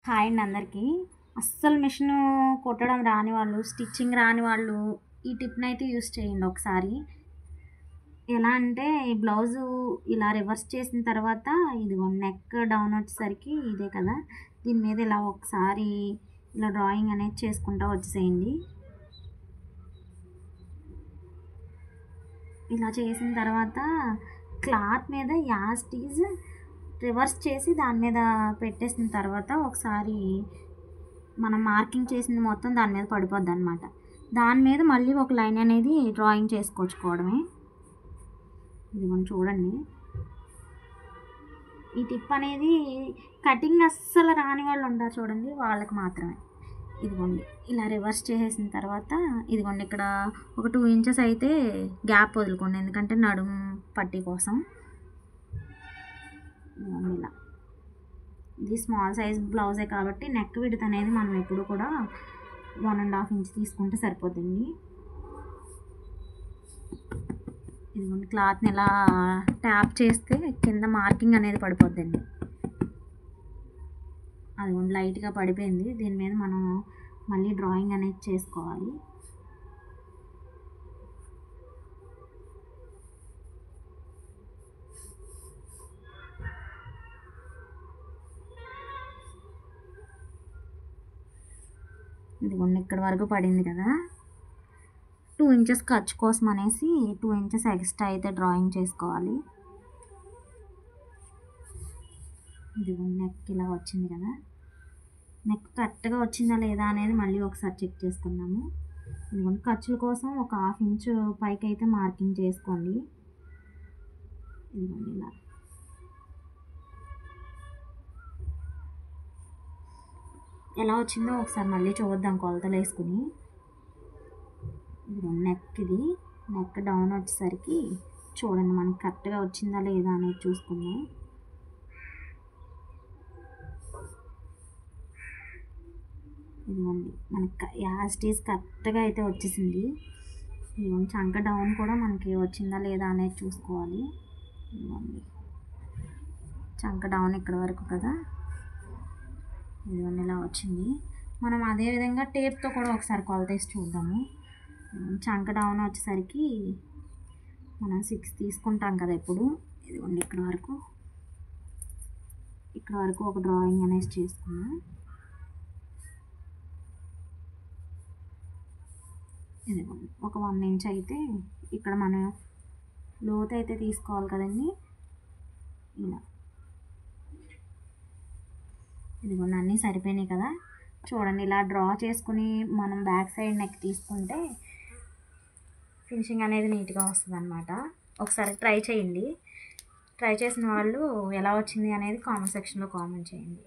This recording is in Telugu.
హాయ్ అండి అందరికీ. అస్సలు మిషన్ కుట్టడం రాని వాళ్ళు, స్టిచ్చింగ్ రాని వాళ్ళు ఈ టిప్‌ని అయితే యూజ్ చేయండి ఒకసారి. ఎలా అంటే ఈ బ్లౌజు ఇలా రివర్స్ చేసిన తర్వాత ఇదిగోండి నెక్ డౌన్ వచ్చేసరికి ఇదే కదా! దీని మీద ఇలా ఒకసారి ఇలా డ్రాయింగ్ అనేది చేసుకుంటా వచ్చేసేయండి. ఇలా చేసిన తర్వాత క్లాత్ మీద యాజ్ ఇట్ ఈజ్ రివర్స్ చేసి దాని మీద పెట్టేసిన తర్వాత ఒకసారి మనం మార్కింగ్ చేసింది మొత్తం దాని మీద పడిపోద్ది అనమాట. దాని మీద మళ్ళీ ఒక లైన్ అనేది డ్రాయింగ్ చేసుకొచ్చుకోవడమే. ఇదిగోండి చూడండి. ఈ టిప్ అనేది కటింగ్ అస్సలు రాని వాళ్ళు ఉంటారు చూడండి, వాళ్ళకి మాత్రమే. ఇదిగోండి ఇలా రివర్స్ చేసేసిన తర్వాత ఇదిగోండి ఇక్కడ ఒక 2 ఇంచెస్ అయితే గ్యాప్ వదులుకోండి, ఎందుకంటే నడుము పట్టీ కోసం. ఇదిగోండి ఇలా. ఇది స్మాల్ సైజ్ బ్లౌజే కాబట్టి నెక్ విడ్త్ అనేది మనం ఎప్పుడు కూడా 1.5 ఇంచ్ తీసుకుంటే సరిపోతుంది. ఇదిగోండి క్లాత్ని ఇలా ట్యాప్ చేస్తే కింద మార్కింగ్ అనేది పడిపోద్దండి. అదిగోండి లైట్గా పడిపోయింది. దీని మీద మనం మళ్ళీ డ్రాయింగ్ అనేది చేసుకోవాలి. ఇదిగోండి ఇక్కడ వరకు పడింది కదా. 2 ఇంచెస్ ఖర్చు కోసం అనేసి 2 ఇంచెస్ ఎక్స్ట్రా అయితే డ్రాయింగ్ చేసుకోవాలి. ఇదిగోండి నెక్ ఇలా వచ్చింది కదా. నెక్ కరెక్ట్గా వచ్చిందా లేదా అనేది మళ్ళీ ఒకసారి చెక్ చేసుకుందాము. ఇదిగోండి ఖర్చుల కోసం ఒక 1/2 ఇంచు పైకి అయితే మార్కింగ్ చేసుకోండి. ఇదిగోండి ఇలా. ఎలా వచ్చిందో ఒకసారి మళ్ళీ చూద్దాం కొలతలు వేసుకుని. ఇదిగోండి నెక్ ఇది. నెక్ డౌన్ వచ్చేసరికి చూడండి మనకి కరెక్ట్గా వచ్చిందా లేదా అనేది చూసుకుందాం. ఇదిగోండి మనకి యాజ్ ఇట్ ఈజ్ కరెక్ట్గా అయితే వచ్చేసింది. ఇదిగోండి చంక డౌన్ కూడా మనకి వచ్చిందా లేదా అనేది చూసుకోవాలి. ఇదిగోండి చంక డౌన్ ఇక్కడ వరకు కదా. ఇదిగోండి ఇలా వచ్చింది. మనం అదేవిధంగా టేప్తో కూడా ఒకసారి కొలత వేసి చూద్దాము. చంక డౌన్ వచ్చేసరికి మనం 6 తీసుకుంటాం కదా ఎప్పుడు. ఇదిగోండి ఇక్కడ వరకు ఒక డ్రాయింగ్ అనేది చేసుకున్నాం. ఇదిగోండి ఒక 1 ఇంచ్ అయితే ఇక్కడ మనం లోతు అయితే తీసుకోవాలి కదండి. ఇలా ఇదిగోండి అన్నీ సరిపోయినాయి కదా. చూడండి ఇలా డ్రా చేసుకుని మనం బ్యాక్ సైడ్ నెక్ తీసుకుంటే ఫినిషింగ్ అనేది నీట్గా వస్తుంది అనమాట. ఒకసారి ట్రై చేయండి. ట్రై చేసిన వాళ్ళు ఎలా వచ్చింది అనేది కామెంట్ సెక్షన్లో కామెంట్ చేయండి.